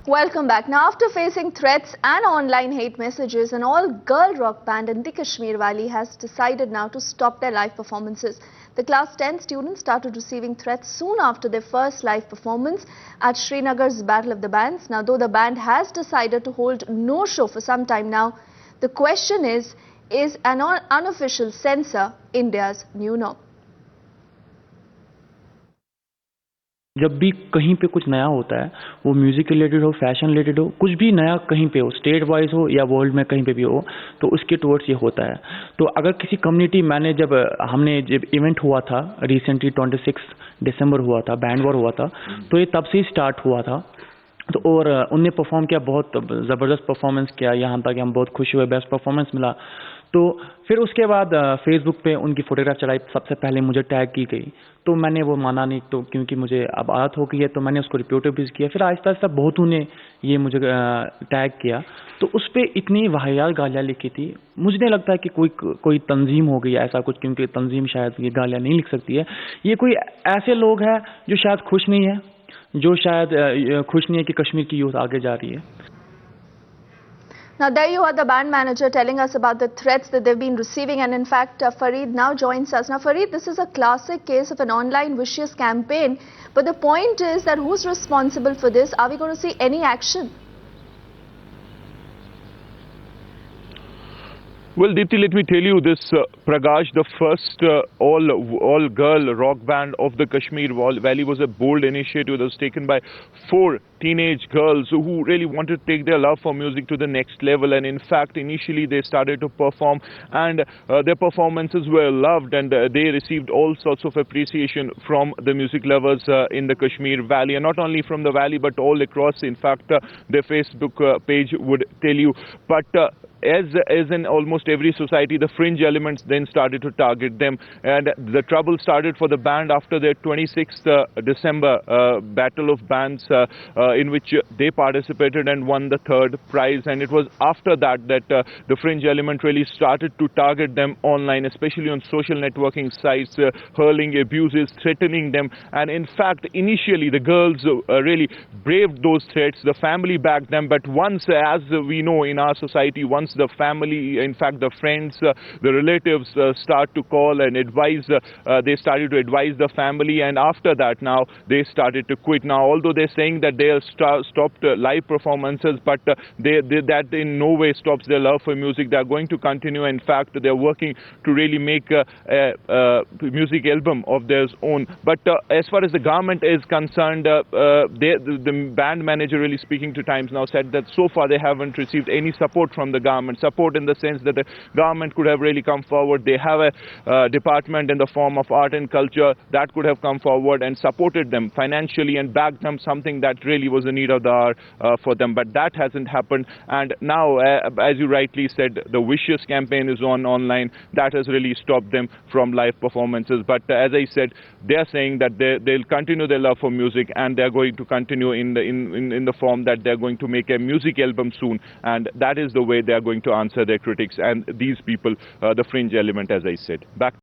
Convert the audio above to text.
Welcome back. Now, after facing threats and online hate messages, an all-girl rock band in the Kashmir Valley has decided now to stop their live performances. The class 10 students started receiving threats soon after their first live performance at Srinagar's Battle of the Bands. Now, though the band has decided to hold no show for some time now, the question is an unofficial censor India's new norm? जब भी कहीं पे कुछ नया होता है, वो music related हो, फैशन रिलेटेड हो, कुछ भी नया कहीं पे हो, स्टेट वाइज हो या वर्ल्ड में कहीं पे भी हो, तो उसके टुवर्ड्स ये होता है. तो अगर किसी कम्युनिटी हमने जब इवेंट हुआ था रिसेंटली 26 दिसंबर हुआ था, बैंड वॉर हुआ था, तो ये तब से ही स्टार्ट हुआ था. तो और उनने परफॉर्म किया, बहुत ज़बरदस्त परफॉर्मेंस किया, यहाँ तक कि हम बहुत खुश हुए, बेस्ट परफॉर्मेंस मिला. तो फिर उसके बाद फेसबुक पे उनकी फोटोग्राफ चढ़ाई, सबसे पहले मुझे टैग की गई, तो मैंने वो माना नहीं, तो क्योंकि मुझे अब आदत हो गई है, तो मैंने उसको रिपोर्ट भी किया. फिर आहिस्ता आहिस्ता बहुतों ने ये मुझे टैग किया, तो उस पर इतनी वाहियात गालियाँ लिखी थी. मुझे नहीं लगता है कि कोई तंजीम हो गई ऐसा कुछ, क्योंकि तंजीम शायद ये गालियाँ नहीं लिख सकती है. ये कोई ऐसे लोग हैं जो शायद खुश नहीं है, जो शायद खुश नहीं है कि कश्मीर की यूथ आगे जा रही है. Now, there you are, the band manager telling us about the threats that they've been receiving, and in fact, Fareed now joins us. Now, Fareed, this is a classic case of an online vicious campaign, but the point is that who's responsible for this? Are we going to see any action? Well, Deepthi, let me tell you this, Prakash, the first all-girl rock band of the Kashmir Valley was a bold initiative that was taken by 4 teenage girls who really wanted to take their love for music to the next level. And in fact, initially they started to perform, and their performances were loved, and they received all sorts of appreciation from the music lovers in the Kashmir Valley, and not only from the valley but all across. In fact, their Facebook page would tell you. But as in almost every society, the fringe elements then started to target them, and the trouble started for the band after their 26th December Battle of Bands, in which they participated and won the 3rd prize. And it was after that the fringe element really started to target them online, especially on social networking sites, hurling abuses, threatening them. And in fact, initially the girls really braved those threats. The family backed them, but once, as we know in our society, once the family, in fact the friends, the relatives start to call and advise, they started to advise the family, and after that now they started to quit. Now, although they're saying that they have stopped live performances, but that in no way stops their love for music. They're going to continue. In fact, they're working to really make a music album of their own. But as far as the government is concerned, the band manager, really speaking to Times Now, said that so far they haven't received any support from the government. Support in the sense that the government could have really come forward. They have a department in the form of art and culture that could have come forward and supported them financially and backed them, something that really was a need of the hour for them. But that hasn't happened. And now, as you rightly said, the vicious campaign is online. That has really stopped them from live performances. But as I said, they are saying that they'll continue their love for music, and they're going to continue in the form that they're going to make a music album soon. And that is the way they are going to answer their critics and these people, the fringe element, as I said. Back